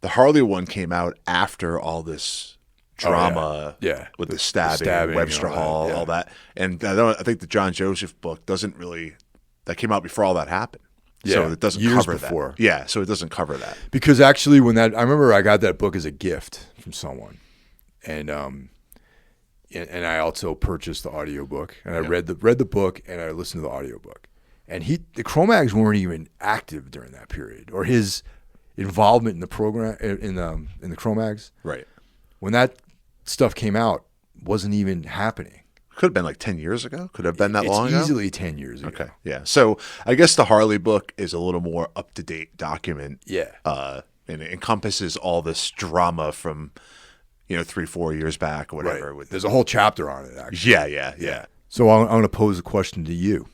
The Harley one came out after all this drama with the stabbing Webster Hall, all that. And I think the John Joseph book that came out before all that happened. Yeah, so it doesn't years cover before. That. Yeah, so it doesn't cover that. Because actually I remember I got that book as a gift from someone. And I also purchased the audiobook, and I read the book and I listened to the audiobook. And the Cro Mags weren't even active during that period, or his involvement in the program in the Cro Mags. Right. When that stuff came out, wasn't even happening. Could have been like 10 years ago. Could have been that long ago. It's easily 10 years ago. Okay. Yeah. So I guess the Harley book is a little more up-to-date document. Yeah. And it encompasses all this drama from 3-4 years back or whatever. Right. There's a whole chapter on it, actually. Yeah. So I'm going to pose a question to you.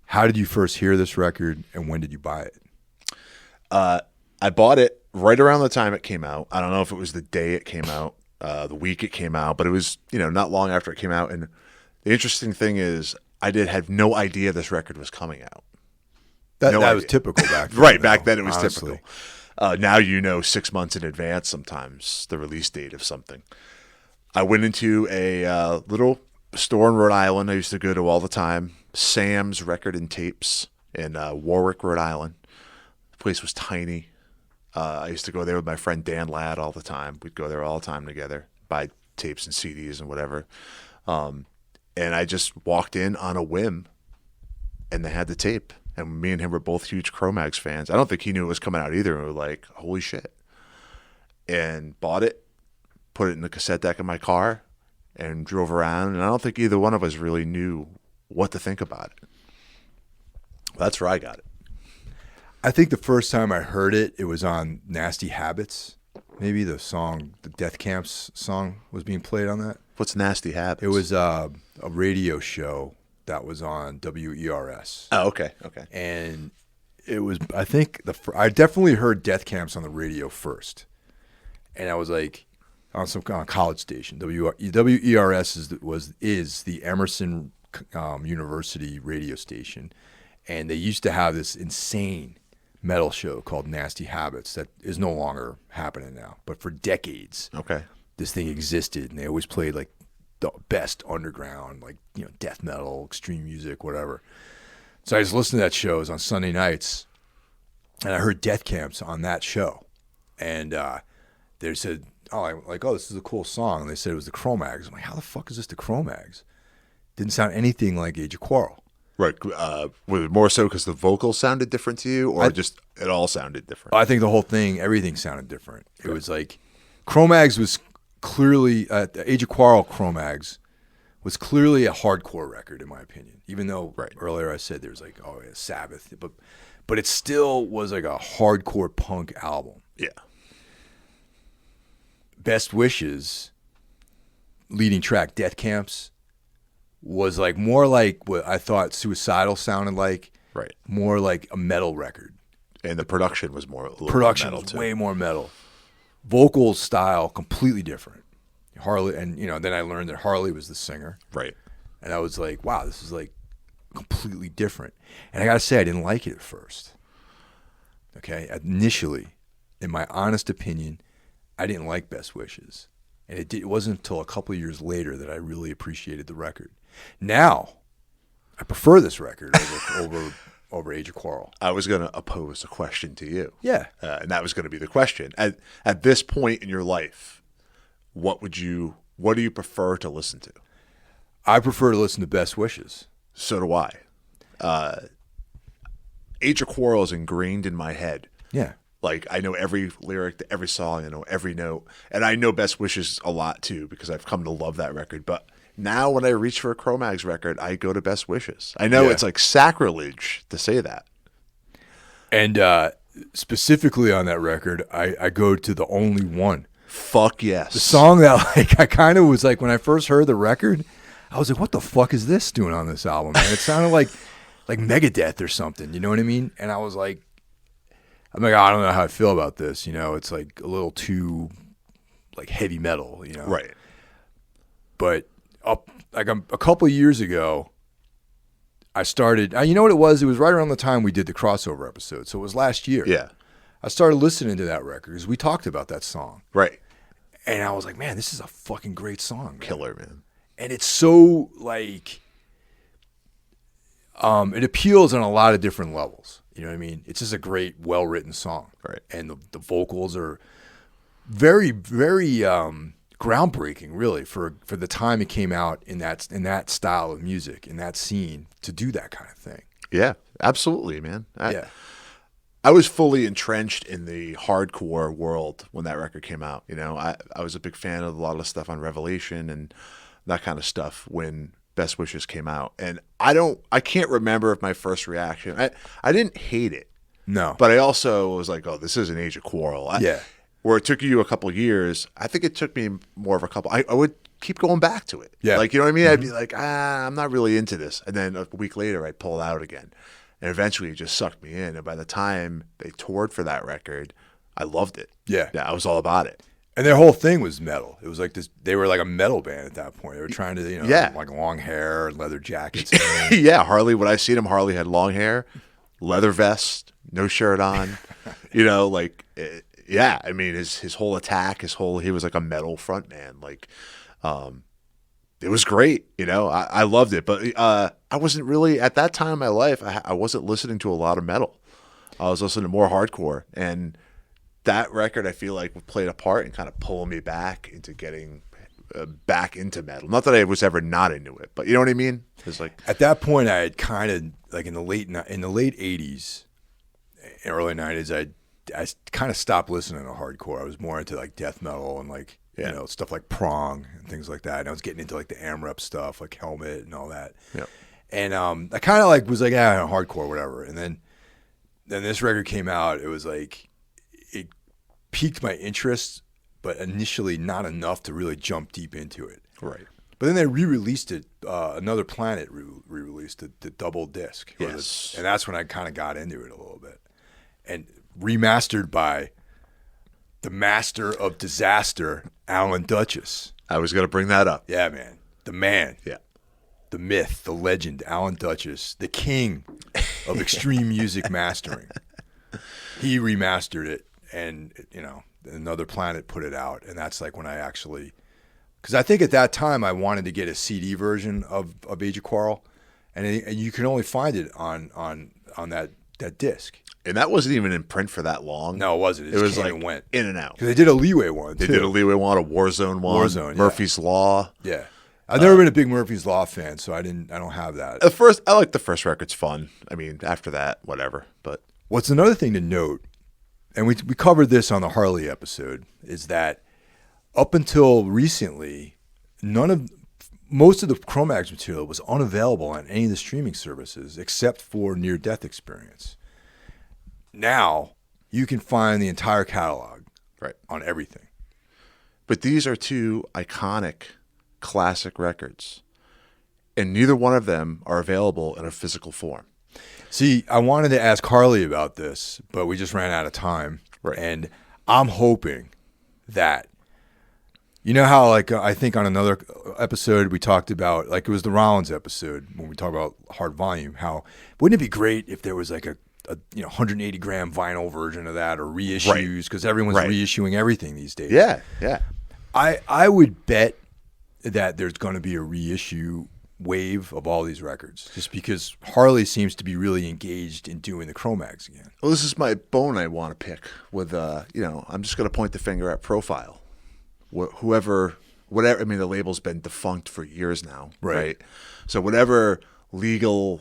How did you first hear this record, and when did you buy it? I I bought it right around the time it came out. I don't know if it was the day it came out, the week it came out, but it was, not long after it came out. And the interesting thing is I had no idea this record was coming out. That was typical back then. Right, back then it was honestly. typical. Now 6 months in advance sometimes the release date of something. I went into a little store in Rhode Island I used to go to all the time, Sam's Record and Tapes in Warwick, Rhode Island. The place was tiny. I used to go there with my friend Dan Ladd all the time. We'd go there all the time together, buy tapes and CDs and whatever. And I just walked in on a whim, and they had the tape. And me and him were both huge Cro Mags fans. I don't think he knew it was coming out either. And we were like, holy shit. And bought it, put it in the cassette deck of my car, and drove around. And I don't think either one of us really knew what to think about it. That's where I got it. I think the first time I heard it, it was on Nasty Habits. Maybe the Death Camps song was being played on that. What's Nasty Habits? It was a radio show that was on WERS. Oh, okay. And it was, I think, I definitely heard Death Camps on the radio first. And I was like, on some college station. WERS is the Emerson University radio station. And they used to have this insane metal show called Nasty Habits that is no longer happening now. But for decades, this thing existed, and they always played like the best underground, like death metal, extreme music, whatever. So I just listened to that show. It was on Sunday nights, and I heard Death Camps on that show, and they said, "Oh, this is a cool song." And they said it was the Cro Mags. I'm like, "How the fuck is this the Cro Mags?" Didn't sound anything like Age of Quarrel. Right. Was it more so because the vocals sounded different to you, or just it all sounded different? I think the whole thing, everything sounded different. It was like Cro Mags was clearly, Age of Quarrel Cro Mags was clearly a hardcore record, in my opinion. Even though earlier I said there's like, Sabbath. But it still was like a hardcore punk album. Yeah. Best Wishes, leading track, Death Camps, was like more like what I thought Suicidal sounded like. Right. More like a metal record. And the production was Production was way more metal. Vocal style completely different. Harley, and then I learned that Harley was the singer. Right. And I was like, wow, this is like completely different. And I gotta say, I didn't like it at first. Okay, initially, in my honest opinion, I didn't like Best Wishes, and it wasn't until a couple of years later that I really appreciated the record. Now, I prefer this record over Age of Quarrel. I was going to oppose a question to you. Yeah. And that was going to be the question. At this point in your life, what do you prefer to listen to? I prefer to listen to Best Wishes. So do I. Age of Quarrel is ingrained in my head. Yeah. Like, I know every lyric to every song. I know every note. And I know Best Wishes a lot, too, because I've come to love that record. But now when I reach for a Cro Mags record, I go to Best Wishes. I know it's like sacrilege to say that. And specifically on that record, I go to The Only One. Fuck yes. The song that I kind of was like, when I first heard the record, I was like, what the fuck is this doing on this album, man? It sounded like Megadeth or something, you know what I mean? And I was like, I don't know how I feel about this. It's like a little too like heavy metal, Right. But a couple of years ago, I started. You know what it was? It was right around the time we did the crossover episode, so it was last year. Yeah. I started listening to that record because we talked about that song. Right. And I was like, man, this is a fucking great song, man. Killer, man. And it's so like, it appeals on a lot of different levels. You know what I mean? It's just a great, well-written song. Right. And the vocals are very, very groundbreaking, really, for the time it came out in that style of music, in that scene, to do that kind of thing. Yeah, absolutely, man. Yeah. I was fully entrenched in the hardcore world when that record came out. I was a big fan of a lot of stuff on Revelation and that kind of stuff when Best Wishes came out. And I can't remember if my first reaction, I didn't hate it. No. But I also was like, oh, this is an Age of Quarrel. Where it took you a couple of years, I think it took me more of a couple. I would keep going back to it. Yeah. Like, you know what I mean? I'd be like, I'm not really into this. And then a week later, I'd pull it out again. And eventually it just sucked me in. And by the time they toured for that record, I loved it. Yeah. Yeah, I was all about it. And their whole thing was metal. It was like this. They were like a metal band at that point. They were trying to, Yeah. like long hair, leather jackets. Yeah, Harley. When I seen him, Harley had long hair, leather vest, no shirt on. Yeah. I mean, his whole attack, he was like a metal front man. Like, it was great. I loved it. But I wasn't really at that time in my life. I wasn't listening to a lot of metal. I was listening to more hardcore, and that record I feel like played a part in kind of pulling me back into getting back into metal. Not that I was ever not into it, but you know what I mean? It's like at that point I had kind of like in the late 80s, early 90s, I kind of stopped listening to hardcore. I was more into like death metal and like stuff like Prong and things like that. And I was getting into like the AMREP stuff, like Helmet and all that. Yep. And I kind of like was like hardcore, whatever. And then this record came out. It was like it piqued my interest, but initially not enough to really jump deep into it. Right. But then they re-released it. Another Planet re-released the double disc. Yes. And that's when I kind of got into it a little bit. And remastered by the master of disaster, Alan Duchess. I was going to bring that up. Yeah, man. The man. Yeah. The myth, the legend, Alan Duchess, the king of extreme music mastering. He remastered it. And, Another Planet put it out. And that's like when I actually, because I think at that time I wanted to get a CD version of Age of Quarrel. And you can only find it on that disc. And that wasn't even in print for that long. No, it wasn't. It was came like and went. in and out. Because they did a Leeway one, They too. did a Leeway one, a Warzone one. Warzone, Murphy's Law. Yeah. I've never been a big Murphy's Law fan, so I don't have that. I like the first record's fun. I mean, after that, whatever. But what's another thing to note, and we covered this on the Harley episode, is that up until recently, most of the Cro Mags material was unavailable on any of the streaming services except for Near Death Experience. Now you can find the entire catalog on everything. But these are two iconic classic records, and neither one of them are available in a physical form. See, I wanted to ask Harley about this, but we just ran out of time. Right. And I'm hoping that, how like I think on another episode we talked about, like it was the Rollins episode when we talked about hard volume, how wouldn't it be great if there was like a 180 gram vinyl version of that, or reissues, because everyone's reissuing everything these days. Yeah, yeah. I would bet that there's going to be a reissue wave of all these records, just because Harley seems to be really engaged in doing the Cro Mags again. Well, this is my bone I want to pick with, I'm just going to point the finger at Profile. Whoever, whatever, I mean, the label's been defunct for years now, right? So whatever legal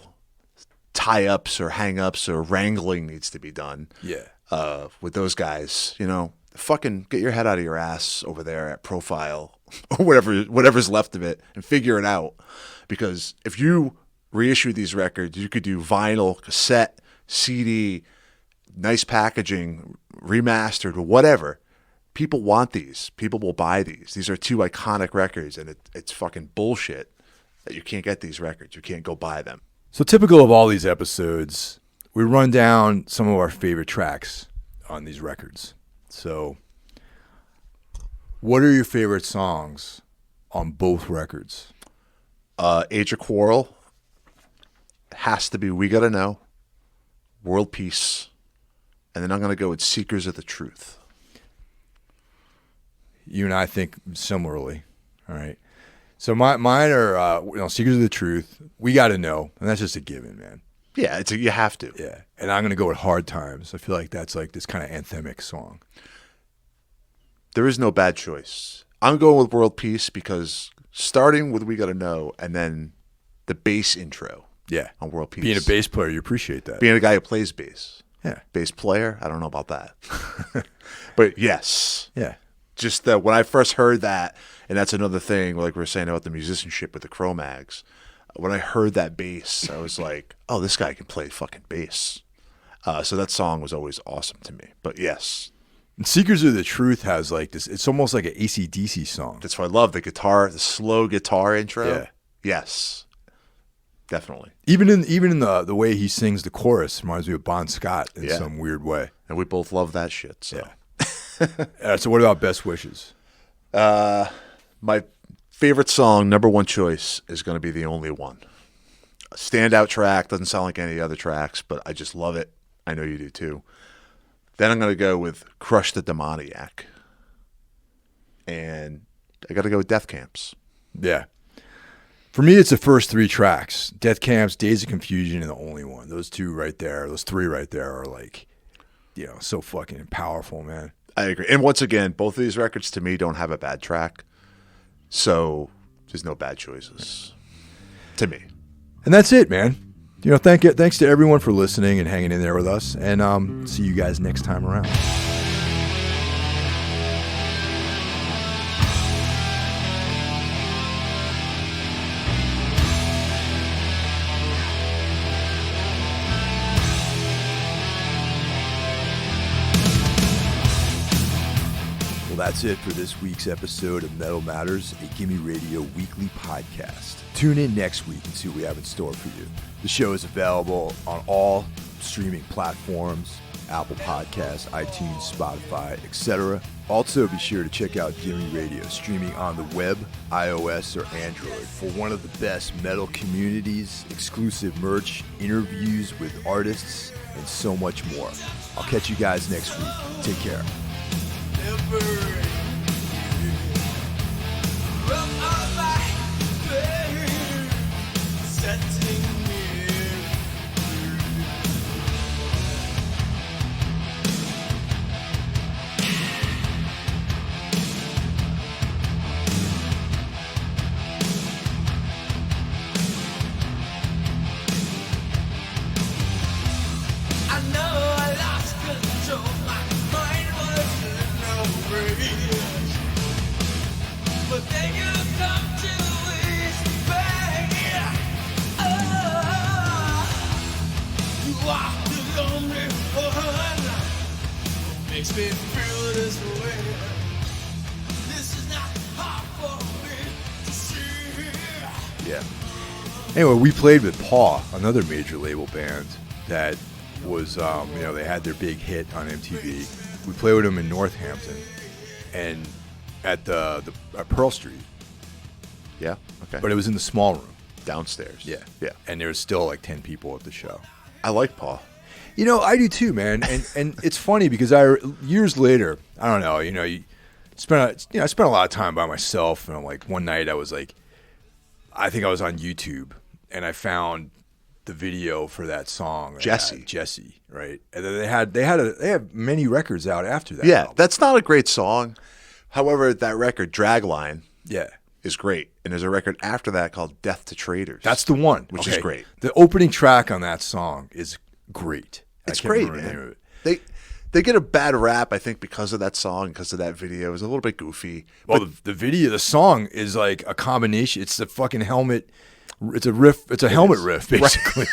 tie-ups or hang-ups or wrangling needs to be done with those guys, fucking get your head out of your ass over there at Profile or whatever's left of it and figure it out. Because if you reissue these records, you could do vinyl, cassette, CD, nice packaging, remastered, whatever. People want these. People will buy these. These are two iconic records, and it's fucking bullshit that you can't get these records. You can't go buy them. So typical of all these episodes, we run down some of our favorite tracks on these records. So what are your favorite songs on both records? Age of Quarrel has to be We Gotta Know, World Peace, and then I'm going to go with Seekers of the Truth. You and I think similarly. All right. So mine are Seekers of the Truth, We Gotta Know, and that's just a given, man. Yeah, you have to. Yeah. And I'm going to go with Hard Times. I feel like that's like this kind of anthemic song. There is no bad choice. I'm going with World Peace because starting with We Gotta Know and then the bass intro on World Peace. Being a bass player, you appreciate that. Being a guy who plays bass. Yeah. Bass player, I don't know about that. But yes. Yeah. Just that when I first heard that, and that's another thing, like we were saying about the musicianship with the Cro Mags, when I heard that bass, I was like, oh, this guy can play fucking bass. So that song was always awesome to me. But yes. And Seekers of the Truth has like this, it's almost like an AC/DC song. That's what I love, the slow guitar intro. Yeah. Yes. Definitely. Even in the way he sings the chorus reminds me of Bon Scott in some weird way. And we both love that shit. So. Yeah. So what about best wishes? My favorite song, number one choice, is going to be The Only One. A standout track, doesn't sound like any other tracks, but I just love it. I know you do too. Then I'm going to go with Crush the Demoniac. And I got to go with Death Camps. Yeah. For me, it's the first three tracks. Death Camps, Days of Confusion, and The Only One. Those two right there, those three right there are like, so fucking powerful, man. I agree. And once again, both of these records to me don't have a bad track. So there's no bad choices to me. And that's it, man. Thanks to everyone for listening and hanging in there with us. And see you guys next time around. Well, that's it for this week's episode of Metal Matters, a Gimme Radio weekly podcast. Tune in next week and see what we have in store for you. The show is available on all streaming platforms, Apple Podcasts, iTunes, Spotify, etc. Also, be sure to check out Gimme Radio, streaming on the web, iOS, or Android, for one of the best metal communities, exclusive merch, interviews with artists, and so much more. I'll catch you guys next week. Take care. Makes me feel this way. This is not hard for me to see. Yeah. Anyway, we played with Paw, another major label band that was, they had their big hit on MTV. We played with them in Northampton and at at Pearl Street. Yeah, okay. But it was in the small room. Downstairs. Yeah. Yeah. And there was still like 10 people at the show. I like Paul. I do too, man. And it's funny because years later, I don't know, I spent a lot of time by myself, and like one night I was like, I think I was on YouTube and I found the video for that song. Jesse, right? And then they have many records out after that. Yeah, album. that's not a great song. However, that record Dragline, yeah, is great. And there's a record after that called Death to Traitors. That's the one, which is great. The opening track on that song is great. It's great, man. They get a bad rap, I think, because of that song, because of that video. It was a little bit goofy. Well, the song is like a combination. It's the fucking helmet. It's a riff. It's a helmet riff, basically.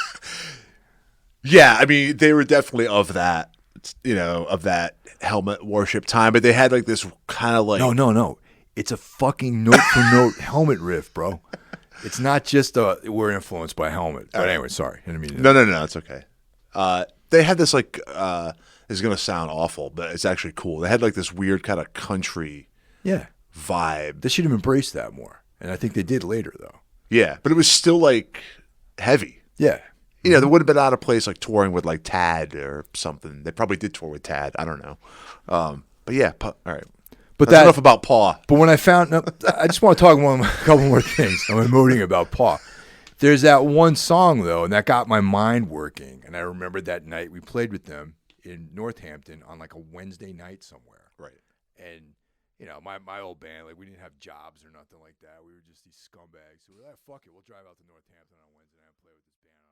Yeah, I mean, they were definitely of that, of that helmet worship time. But they had like this kind of like no. It's a fucking note for note helmet riff, bro. It's not just we're influenced by helmet. But anyway, sorry. I didn't mean to. No, it's okay. They had this like it's gonna sound awful, but it's actually cool. They had like this weird kind of country vibe. They should have embraced that more, and I think they did later though. Yeah, but it was still like heavy. Yeah, they would have been out of place like touring with like Tad or something. They probably did tour with Tad. I don't know. But yeah, all right. But that's enough about Paw. But when I found, I just want to talk a couple more things. I'm emoting about Paw. There's that one song, though, and that got my mind working. And I remember that night we played with them in Northampton on like a Wednesday night somewhere. Right. And, my old band, like we didn't have jobs or nothing like that. We were just these scumbags. So we were like, fuck it, we'll drive out to Northampton on Wednesday night and play with this band.